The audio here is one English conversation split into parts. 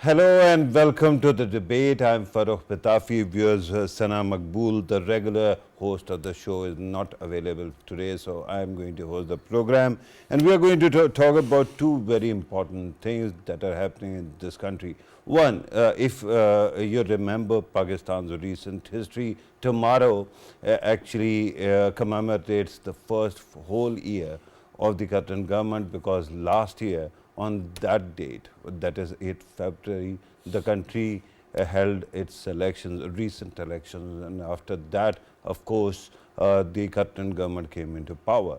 Hello and welcome to the debate. I'm Farrukh Pitafi. Viewers, Sana Makbool, the regular host of the show, is not available today, so I'm going to host the program. And we are going to talk about two very important things that are happening in this country. One, if you remember Pakistan's recent history, tomorrow actually commemorates the first whole year of the current government, because last year on that date, that is 8th February, the country held its elections, recent elections, and after that, of course, the current government came into power.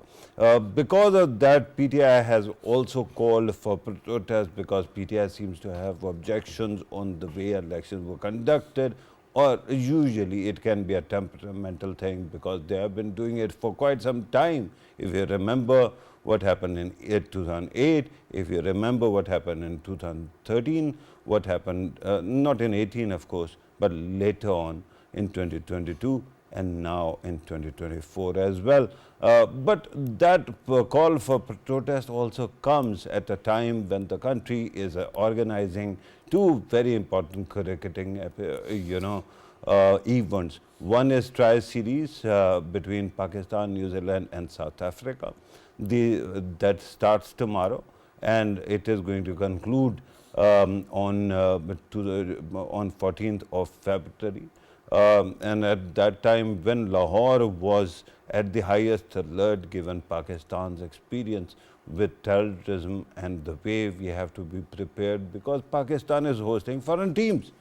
Because of that, PTI has also called for protest, because PTI seems to have objections on the way elections were conducted, or usually it can be a temperamental thing because they have been doing it for quite some time. If you remember what happened in 2008, if you remember what happened in 2013, what happened, not in 18 of course, but later on in 2022 and now in 2024 as well. But that call for protest also comes at a time when the country is organizing two very important cricketing, events. One is tri-series between Pakistan, New Zealand and South Africa. That starts tomorrow and it is going to conclude on 14th of February. And at that time, when Lahore was at the highest alert, given Pakistan's experience with terrorism and the way we have to be prepared, because Pakistan is hosting foreign teams.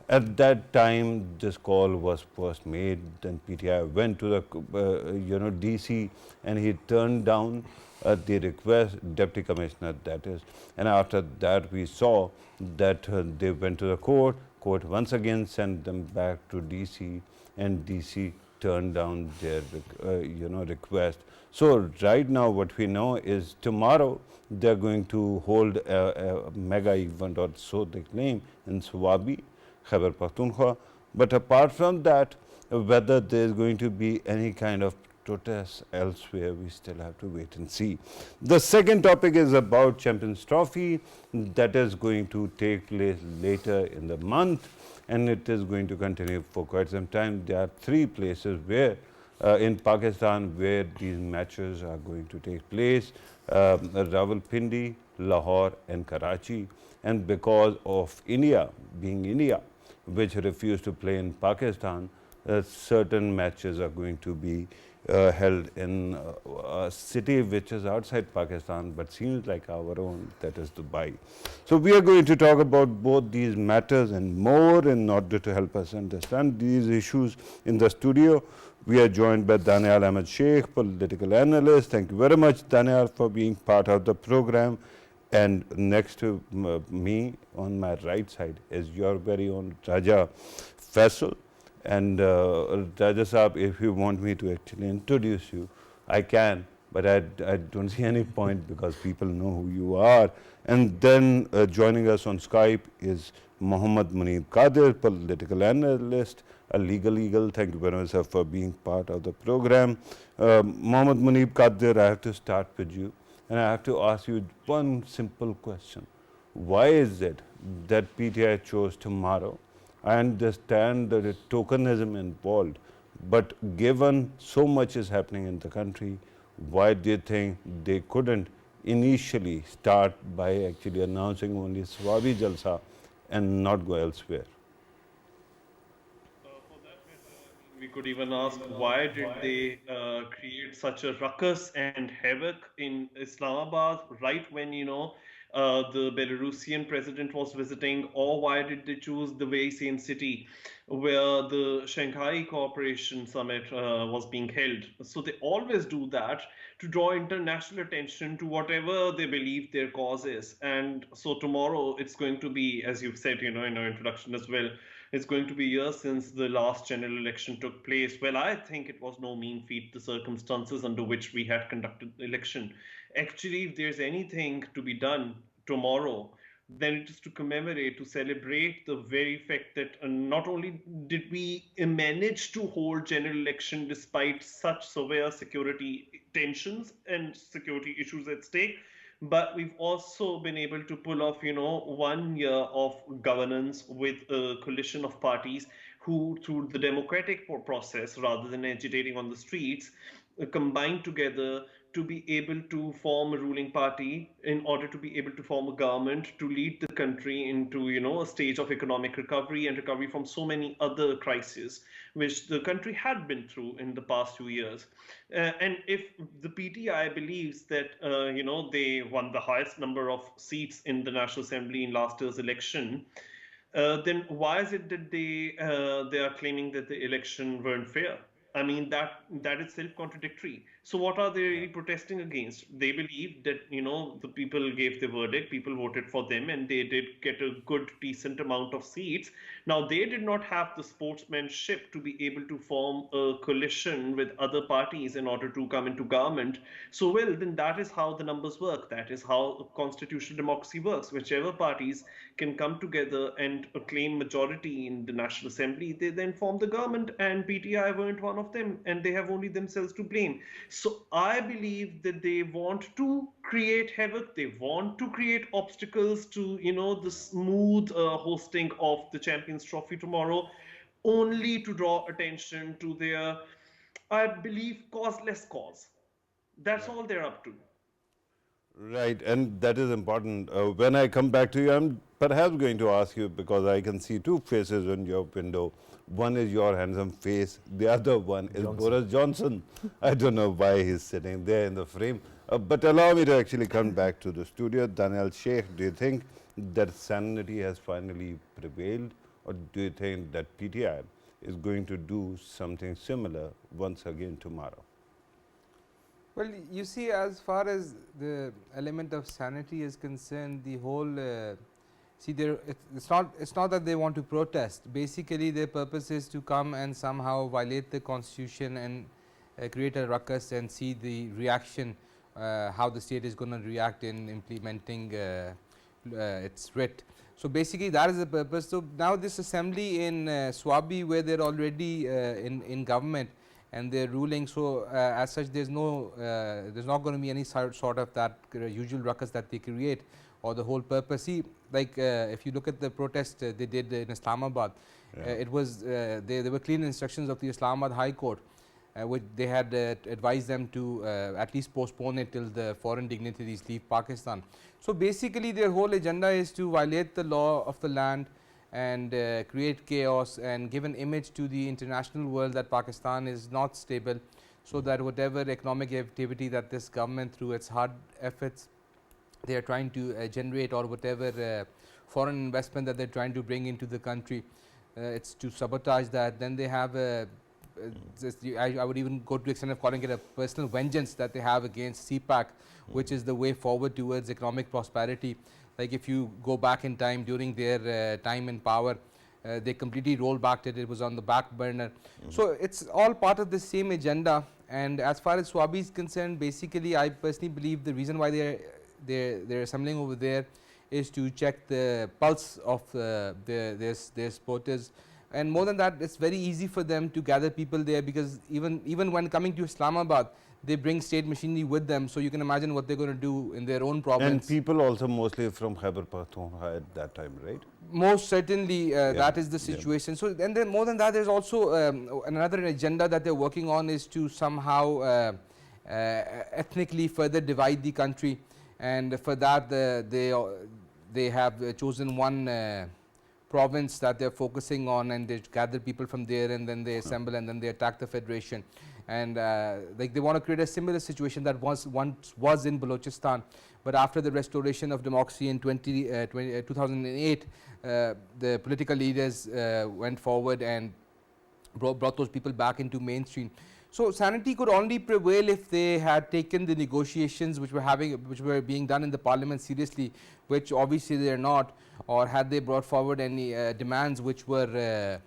At that time, this call was first made. Then PTI went to the DC, and he turned down the request, deputy commissioner that is. And after that, we saw that they went to the court. Court once again sent them back to DC, and DC turned down their request. So right now, what we know is tomorrow they're going to hold a mega event, or so they claim, in Swabi, Khyber Pakhtunkhwa. But apart from that, whether there is going to be any kind of protests elsewhere, we still have to wait and see. The second topic is about Champions Trophy that is going to take place later in the month, and it is going to continue for quite some time. There are three places where in Pakistan where these matches are going to take place: Rawalpindi, Lahore and Karachi. And because of India being India, which refused to play in Pakistan, certain matches are going to be held in a city which is outside Pakistan but seems like our own, that is Dubai. So we are going to talk about both these matters and more in order to help us understand these issues. In the studio, we are joined by Daniel Ahmed Sheikh, political analyst. Thank you very much, Daniel, for being part of the program. And next to me, on my right side, is your very own Raja Faisal. And Raja Saab, if you want me to actually introduce you, I can, but I don't see any point because people know who you are. And then joining us on Skype is Muhammad Muneeb Qadir, political analyst, a legal eagle. Thank you very much, sir, for being part of the program. Muhammad Muneeb Qadir, I have to start with you. And I have to ask you one simple question. Why is it that PTI chose tomorrow? I understand that the tokenism involved, but given so much is happening in the country, why do you think they couldn't initially start by actually announcing only Swabi Jalsa and not go elsewhere? For that matter, I mean, we could even ask why did they create such a ruckus and havoc in Islamabad right when the Belarusian president was visiting, or why did they choose the very same city where the Shanghai Cooperation Summit was being held? So they always do that to draw international attention to whatever they believe their cause is. And so tomorrow it's going to be, as you've said, in our introduction as well, it's going to be years since the last general election took place. Well, I think it was no mean feat, the circumstances under which we had conducted the election. Actually, if there's anything to be done tomorrow, then it is to commemorate, to celebrate the very fact that not only did we manage to hold general election despite such severe security tensions and security issues at stake, but we've also been able to pull off, 1 year of governance with a coalition of parties who, through the democratic process, rather than agitating on the streets, combined together to be able to form a ruling party in order to be able to form a government to lead the country into, a stage of economic recovery and recovery from so many other crises which the country had been through in the past 2 years. And if the PTI believes that they won the highest number of seats in the National Assembly in last year's election, then why is it that they are claiming that the election weren't fair? I mean, that is self-contradictory. So what are they really protesting against? They believe that the people gave the verdict, people voted for them, and they did get a good, decent amount of seats. Now they did not have the sportsmanship to be able to form a coalition with other parties in order to come into government. So well, then that is how the numbers work. That is how constitutional democracy works. Whichever parties can come together and claim majority in the National Assembly, they then form the government, and PTI weren't one of them, and they have only themselves to blame. So I believe that they want to create havoc, they want to create obstacles to, the smooth hosting of the Champions Trophy tomorrow, only to draw attention to their, I believe, causeless cause. That's all they're up to. Right, and that is important. When I come back to you, I'm perhaps going to ask you because I can see two faces in your window. One is your handsome face, the other one is Boris Johnson. I don't know why he's sitting there in the frame. But allow me to actually come back to the studio. Daniel Sheikh, do you think that sanity has finally prevailed, or do you think that PTI is going to do something similar once again tomorrow? Well, you see, as far as the element of sanity is concerned, the whole see there it's not that they want to protest. Basically, their purpose is to come and somehow violate the constitution and create a ruckus and see the reaction, how the state is going to react in implementing its writ. So basically, that is the purpose. So now this assembly in Swabi, where they're already in government and they're ruling, so as such there's not going to be any sort of that usual ruckus that they create, or the whole purpose. See, like if you look at the protest they did in Islamabad, it was there were clear instructions of the Islamabad High Court, which they had advised them to at least postpone it till the foreign dignitaries leave Pakistan. So basically their whole agenda is to violate the law of the land and create chaos and give an image to the international world that Pakistan is not stable, so that whatever economic activity that this government through its hard efforts they are trying to generate, or whatever foreign investment that they are trying to bring into the country, it's to sabotage that. Then they have I would even go to the extent of calling it a personal vengeance that they have against CPAC, which is the way forward towards economic prosperity. Like if you go back in time during their time in power, they completely rolled back it was on the back burner. So it's all part of the same agenda. And as far as Swabi is concerned, basically I personally believe the reason why they're assembling over there is to check the pulse of their supporters. And more than that, it's very easy for them to gather people there, because even when coming to Islamabad, they bring state machinery with them. So you can imagine what they're going to do in their own province. And people also mostly from Khyber Pakhtunkhwa at that time, right? Most certainly that is the situation. So and then more than that, there's also another agenda that they're working on, is to somehow ethnically further divide the country. And for that they have chosen one province that they're focusing on, and they gather people from there, and then they assemble, and then they attack the federation. And like they want to create a similar situation that once was in Balochistan, but after the restoration of democracy in 2008, the political leaders went forward and brought those people back into mainstream. So sanity could only prevail if they had taken the negotiations which were being done in the parliament seriously, which obviously they are not, or had they brought forward any demands which were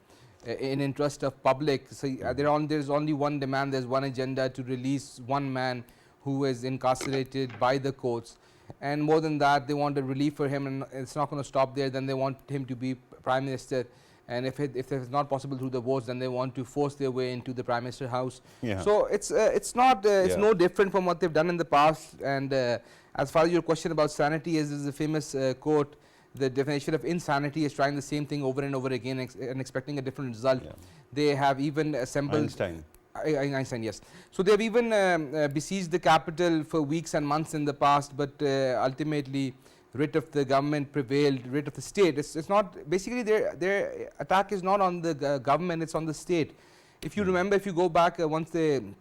in interest of public. So there's only one demand, there's one agenda, to release one man who is incarcerated by the courts. And more than that, they want a relief for him, and it's not going to stop there. Then they want him to be prime minister. and if it's not possible through the votes, then they want to force their way into the Prime Minister house. Yeah. So it's not it's Yeah. no different from what they've done in the past. And as far as your question about sanity is the famous quote, the definition of insanity is trying the same thing over and over again and expecting a different result. Yeah. They have even assembled Einstein. Einstein, yes. So they have even besieged the capital for weeks and months in the past, but ultimately writ of the government prevailed, writ of the state. It's not, basically their attack is not on the government, it's on the state. If you remember, if you go back once they, in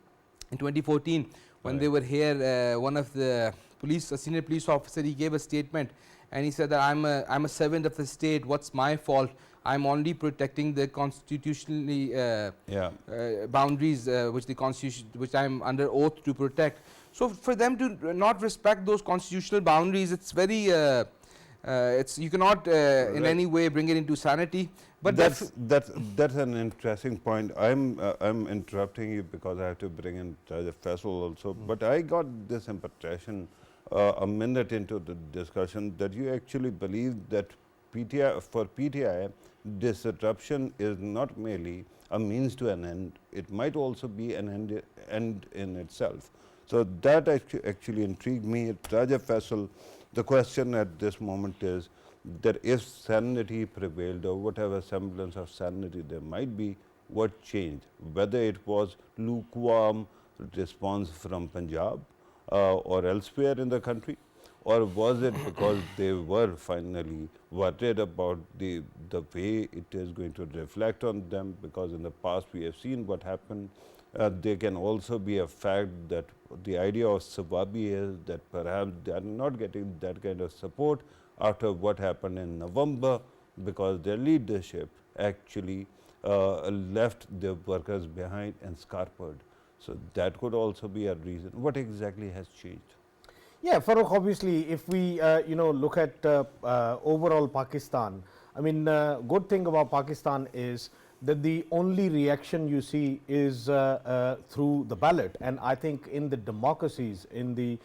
2014, when they were here, one of the police, a senior police officer, he gave a statement and he said that I'm a servant of the state, what's my fault? I'm only protecting the constitutionally boundaries which the constitution, which I'm under oath to protect. So for them to not respect those constitutional boundaries, it's very, you cannot in any way bring it into sanity. But that's an interesting point. I'm interrupting you because I have to bring in Faisal also. But I got this impression a minute into the discussion that you actually believe that for PTI, disruption is not merely a means to an end, it might also be an end in itself. So that actually intrigued me. Raja Faisal, the question at this moment is that if sanity prevailed or whatever semblance of sanity there might be, what changed? Whether it was lukewarm response from Punjab or elsewhere in the country, or was it because they were finally worried about the way it is going to reflect on them? Because in the past we have seen what happened. There can also be a fact that the idea of Sawabi is that perhaps they are not getting that kind of support after what happened in November, because their leadership actually left their workers behind and scarpered. So that could also be a reason. What exactly has changed? Yeah, Farrukh, obviously, if we look at overall Pakistan, I mean, good thing about Pakistan is that the only reaction you see is through the ballot. And I think in the democracies, in the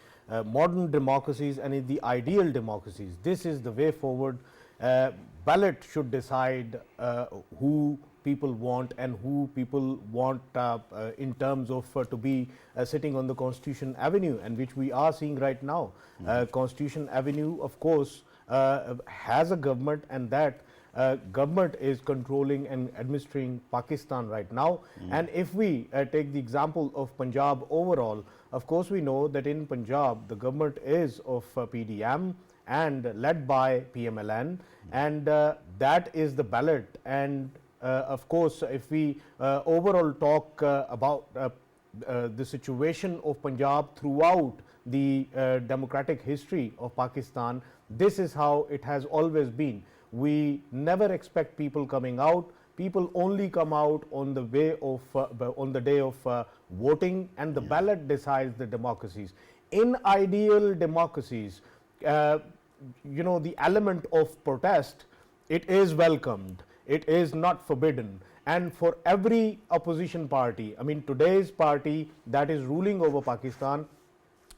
modern democracies and in the ideal democracies, this is the way forward. Ballot should decide who people want and who people want in terms of to be sitting on the Constitution Avenue, and which we are seeing right now. Constitution Avenue, of course, has a government, and that government is controlling and administering Pakistan right now. And if we take the example of Punjab overall, of course we know that in Punjab the government is of PDM and led by PMLN, and that is the ballot. And of course, if we overall talk about the situation of Punjab throughout the democratic history of Pakistan, this is how it has always been. We never expect people coming out. People only come out on the way of on the day of voting, and the ballot decides the democracies. In ideal democracies, the element of protest, it is welcomed. It is not forbidden. And for every opposition party, I mean, today's party that is ruling over Pakistan,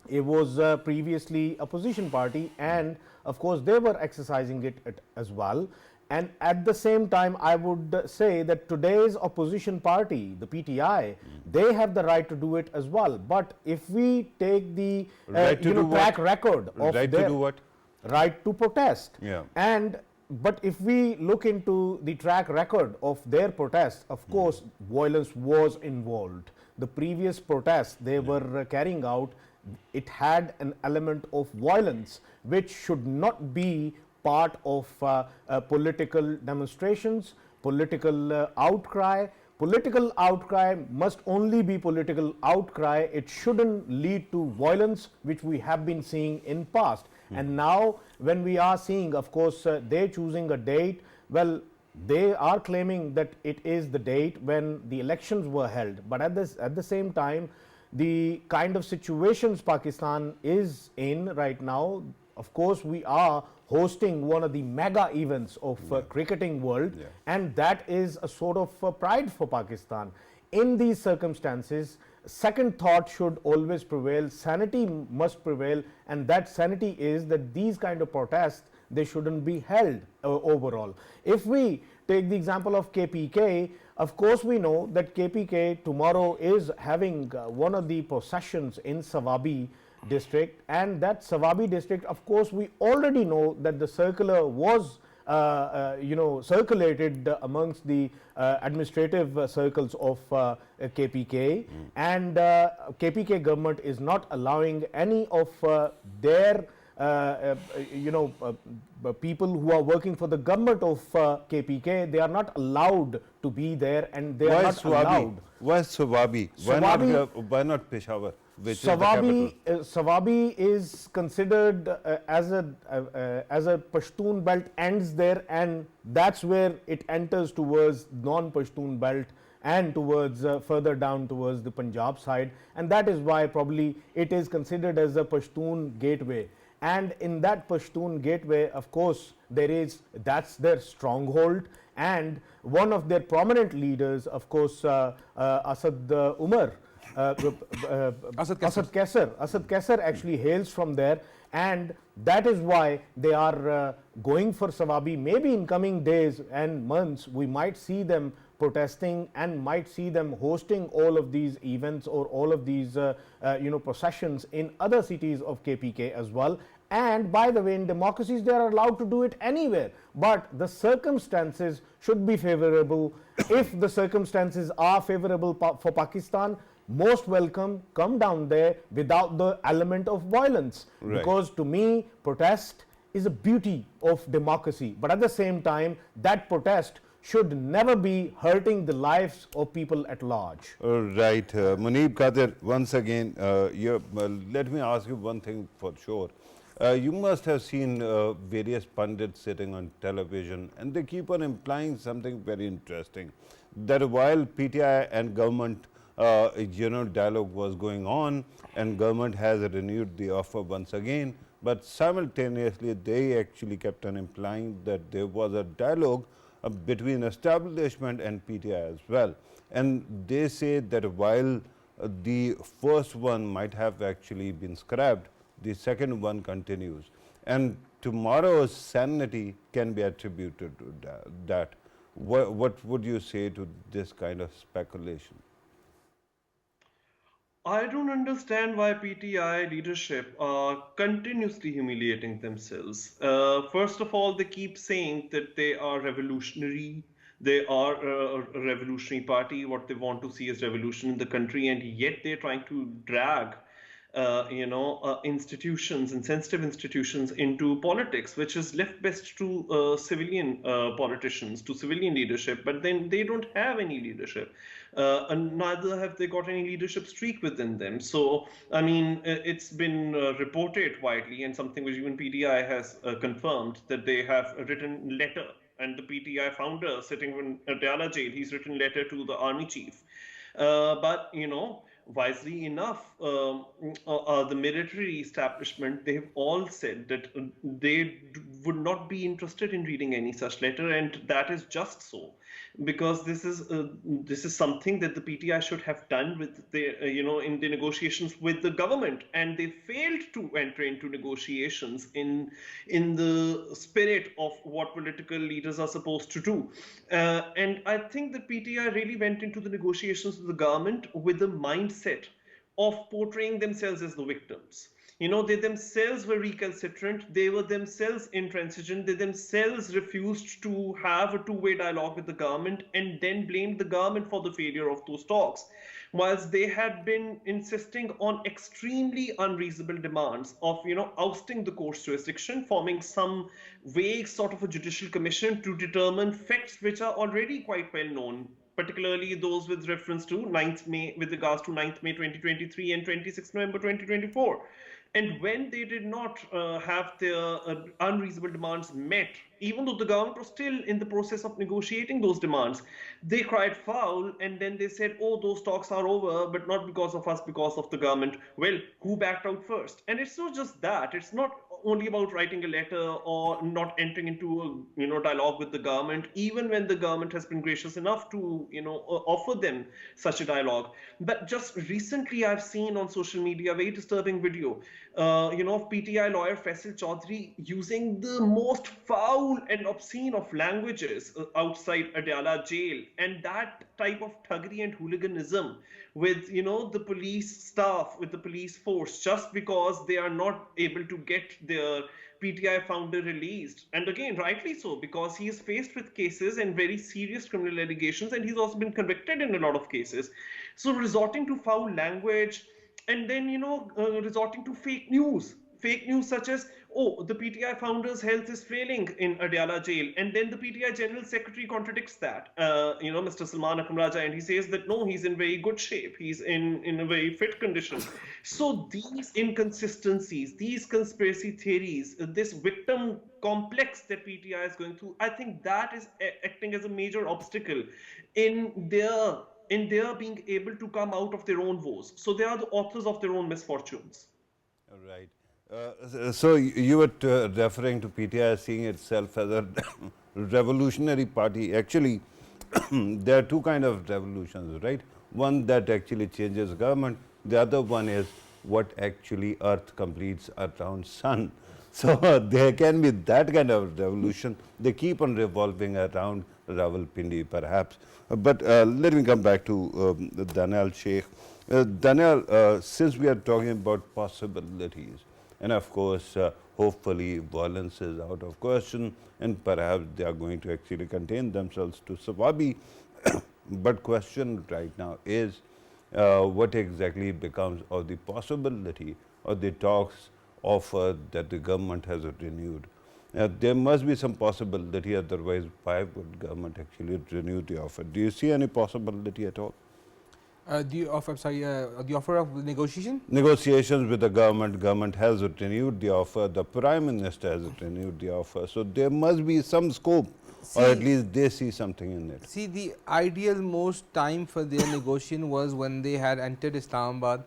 it was previously opposition party, and of course they were exercising it as well. And at the same time, I would say that today's opposition party, the PTI, they have the right to do it as well. But if we take the track record of right to do what? Right to protest, Yeah. But if we look into the track record of their protests, of course, violence was involved. The previous protests they were carrying out, it had an element of violence, which should not be part of political demonstrations, political outcry. Political outcry must only be political outcry. It shouldn't lead to violence, which we have been seeing in past. And now when we are seeing, of course, they choosing a date, well, they are claiming that it is the date when the elections were held. But at the same time, the kind of situations Pakistan is in right now, of course, we are hosting one of the mega events of cricketing world, and that is a sort of pride for Pakistan. In these circumstances, second thought should always prevail, sanity must prevail, and that sanity is that these kind of protests, they shouldn't be held overall. If we take the example of KPK, of course we know that KPK tomorrow is having one of the processions in Sawabi district, and that Sawabi district, of course we already know that the circular was circulated amongst the administrative circles of KPK, and KPK government is not allowing any of their people who are working for the government of KPK, they are not allowed to be there, and they are not allowed. Why Sawabi? Why not Peshawar, which is the capital? Sawabi is considered as a Pashtun belt ends there, and that's where it enters towards non-Pashtun belt and towards further down towards the Punjab side, and that is why probably it is considered as a Pashtun gateway. And in that Pashtun gateway, of course, that's their stronghold, and one of their prominent leaders, of course, Asad Umar, Asad Kaisar actually hails from there, and that is why they are going for Sawabi. Maybe in coming days and months, we might see them protesting and might see them hosting all of these events or all of these processions in other cities of KPK as well. And by the way, in democracies, they are allowed to do it anywhere, but the circumstances should be favorable. If the circumstances are favorable for Pakistan, most welcome, come down there without the element of violence. Right. Because to me, protest is a beauty of democracy, but at the same time, that protest should never be hurting the lives of people at large. Right. Muneeb, Qadir, once again, let me ask you one thing for sure. You must have seen various pundits sitting on television, and they keep on implying something very interesting, that while PTI and government dialogue was going on, and government has renewed the offer once again, but simultaneously they actually kept on implying that there was a dialogue between establishment and PTI as well. And they say that while the first one might have actually been scrapped, the second one continues, and tomorrow's sanity can be attributed to that. What would you say to this kind of speculation? I don't understand why PTI leadership are continuously humiliating themselves. First of all, they keep saying that they are revolutionary. They are a revolutionary party. What they want to see is revolution in the country, and yet they're trying to drag institutions and sensitive institutions into politics, which is left best to civilian politicians, to civilian leadership, but then they don't have any leadership. And neither have they got any leadership streak within them. So, I mean, it's been reported widely, and something which even PTI has confirmed, that they have written letter, and the PTI founder sitting in Diyala jail, he's written letter to the army chief. But, wisely enough, the military establishment, they have all said that they would not be interested in reading any such letter, and that is just so, because this is something that the PTI should have done with the in the negotiations with the government, and they failed to enter into negotiations in the spirit of what political leaders are supposed to do. And I think the PTI really went into the negotiations with the government with the mindset of portraying themselves as the victims. They themselves were recalcitrant, they were themselves intransigent, they themselves refused to have a two-way dialogue with the government, and then blamed the government for the failure of those talks. Whilst they had been insisting on extremely unreasonable demands of, ousting the court's jurisdiction, forming some vague sort of a judicial commission to determine facts which are already quite well known, particularly those with reference to 9th May, with regards to 9th May 2023 and 26th November 2024. And when they did not have their unreasonable demands met, even though the government was still in the process of negotiating those demands, they cried foul, and then they said, oh, those talks are over, but not because of us, because of the government. Well, who backed out first? And it's not just that. It's not only about writing a letter or not entering into a dialogue with the government, even when the government has been gracious enough to offer them such a dialogue. But just recently, I've seen on social media a very disturbing video, of PTI lawyer Faisal Chaudhary using the most foul and obscene of languages outside Adyala jail, and that type of thuggery and hooliganism with the police staff, with the police force, just because they are not able to get their PTI founder released. And again, rightly so, because he is faced with cases and very serious criminal allegations, and he's also been convicted in a lot of cases. So resorting to foul language, and then resorting to fake news such as, oh, the PTI founder's health is failing in Adyala jail, and then the PTI general secretary contradicts that, Mr. Salman Akram Raja, and he says that no, he's in very good shape, he's in a very fit condition. So these inconsistencies, these conspiracy theories, this victim complex that PTI is going through, I think that is acting as a major obstacle in their being able to come out of their own woes. So they are the authors of their own misfortunes. Right. So you were referring to PTI seeing itself as a revolutionary party. Actually, there are two kinds of revolutions, right? One that actually changes government. The other one is what actually Earth completes around Sun. So there can be that kind of revolution. They keep on revolving around Rawalpindi, perhaps. But let me come back to Daniel Sheikh. Daniel, since we are talking about possibilities, and of course, hopefully violence is out of question, and perhaps they are going to actually contain themselves to Sawabi. But question right now is, what exactly becomes of the possibility of the talks offer that the government has renewed? There must be some possibility, otherwise why would government actually renew the offer? Do you see any possibility at all? The offer of negotiation? Negotiations with the government has renewed the offer, the Prime Minister has renewed the offer, so there must be some scope, or at least they see something in it. See, the ideal most time for their negotiation was when they had entered Islamabad,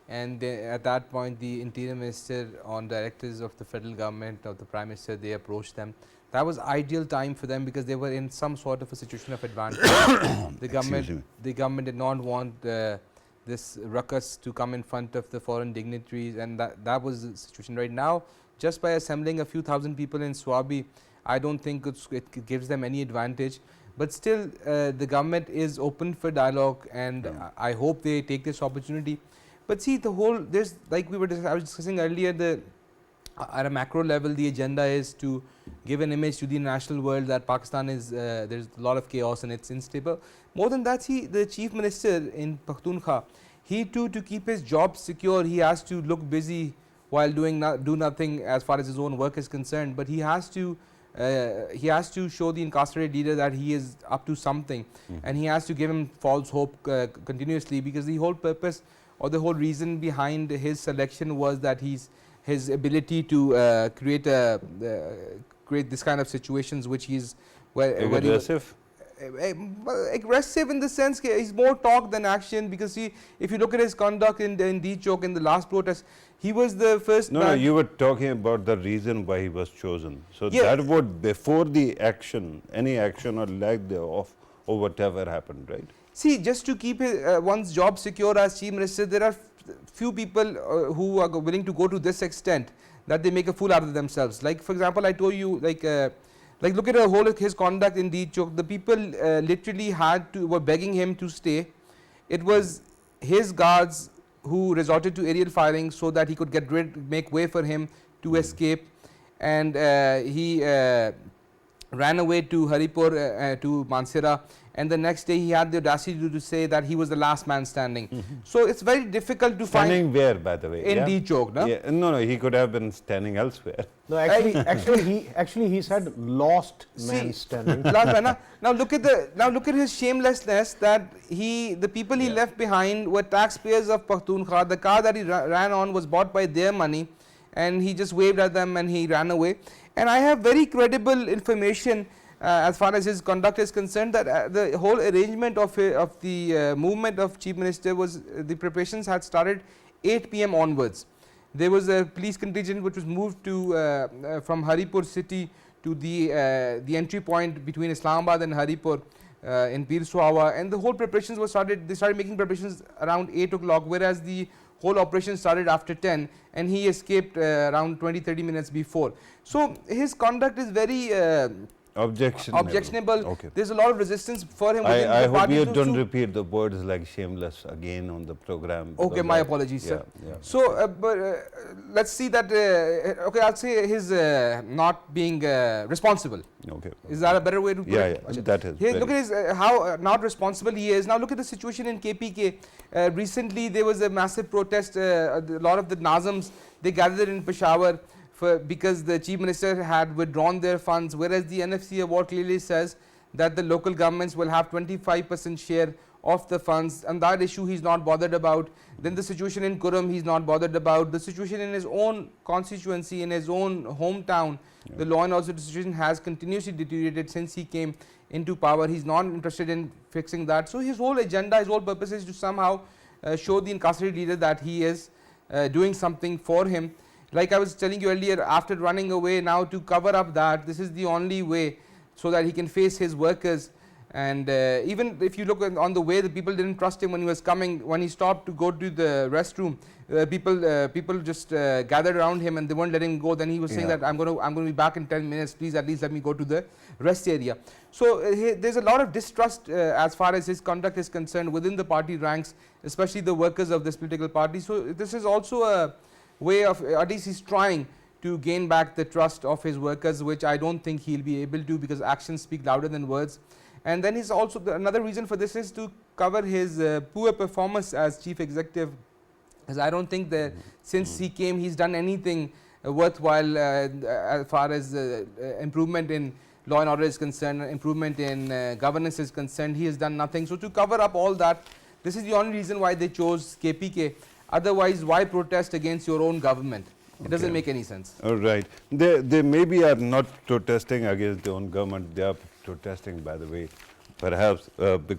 and at that point the Interior Minister, on directives of the federal government, of the Prime Minister, they approached them. That was ideal time for them because they were in some sort of a situation of advantage. The government did not want this ruckus to come in front of the foreign dignitaries, and that was the situation. Right now, just by assembling a few thousand people in Swabi, I don't think it gives them any advantage. But still, the government is open for dialogue, and I hope they take this opportunity. But see, I was discussing earlier, at a macro level, the agenda is to give an image to the international world that Pakistan is, there's a lot of chaos and it's unstable. More than that, see, the Chief Minister in Pakhtunkhwa, he too, to keep his job secure, he has to look busy while do nothing as far as his own work is concerned. But he has to show the incarcerated leader that he is up to something, and he has to give him false hope continuously, because the whole purpose or the whole reason behind his selection was that his ability to create this kind of situations which he's aggressive. Aggressive in the sense he's more talk than action, because see, if you look at his conduct in Deed Chowk in the last protest, he was the first No, you were talking about the reason why he was chosen. So that would, before the action, any action or lack thereof, or whatever happened, right? See, just to keep one's job secure as Chief Minister, there are few people who are willing to go to this extent that they make a fool out of themselves. Like, for example, I told you, like look at the whole of his conduct in Deed Chowk. The people literally were begging him to stay. It was his guards who resorted to aerial firing so that he could make way for him to escape, and he ran away to Haripur, to Mansehra, and the next day he had the audacity to say that he was the last man standing. So it's very difficult to find. Standing where, by the way? In Deed Chowk, no? Yeah. No, he could have been standing elsewhere. No, actually he said lost man standing. Now look at his shamelessness, that the people he left behind were taxpayers of Pakhtunkhwa. The car that he ran on was bought by their money, and he just waved at them and he ran away. And I have very credible information as far as his conduct is concerned, that the whole arrangement of the movement of Chief Minister was, the preparations had started 8 p.m. onwards. There was a police contingent which was moved to from Haripur city to the entry point between Islamabad and Haripur in Pir Suhawa, and the whole preparations were started. They started making preparations around 8 o'clock, whereas the whole operation started after 10, and he escaped around 20-30 minutes before. So his conduct is very objectionable. Okay. There's a lot of resistance for him within I the hope party. you don't repeat the words like shameless again on the program. Okay, my apologies, sir. Yeah. So, let's see that. Okay, I'll say his not being responsible. Okay. Is that a better way to put it? Yeah, that is. Here, look at his how not responsible he is. Now look at the situation in KPK. Recently, there was a massive protest. A lot of the Nazams, they gathered in Peshawar because the Chief Minister had withdrawn their funds, whereas the NFC award clearly says that the local governments will have 25% share of the funds, and that issue he's not bothered about. Then the situation in Kurum he's not bothered about. The situation in his own constituency, in his own hometown, the law and order situation has continuously deteriorated since he came into power. He's not interested in fixing that. So his whole agenda, his whole purpose is to somehow show the incarcerated leader that he is doing something for him. Like I was telling you earlier, after running away, now to cover up that, this is the only way so that he can face his workers. And even if you look on the way, the people didn't trust him when he was coming. When he stopped to go to the restroom, people just gathered around him and they weren't letting him go. Then he was saying that I'm going to be back in 10 minutes. Please, at least let me go to the rest area. So there's a lot of distrust as far as his conduct is concerned within the party ranks, especially the workers of this political party. So this is also a way of, at least he's trying to gain back the trust of his workers, which I don't think he'll be able to, because actions speak louder than words. And then he's also, another reason for this is to cover his poor performance as chief executive, because I don't think that since he came he's done anything worthwhile as far as improvement in law and order is concerned, improvement in governance is concerned. He has done nothing. So to cover up all that, this is the only reason why they chose KPK. Otherwise, why protest against your own government? It doesn't make any sense. All right. They maybe are not protesting against their own government. They are protesting, by the way, perhaps because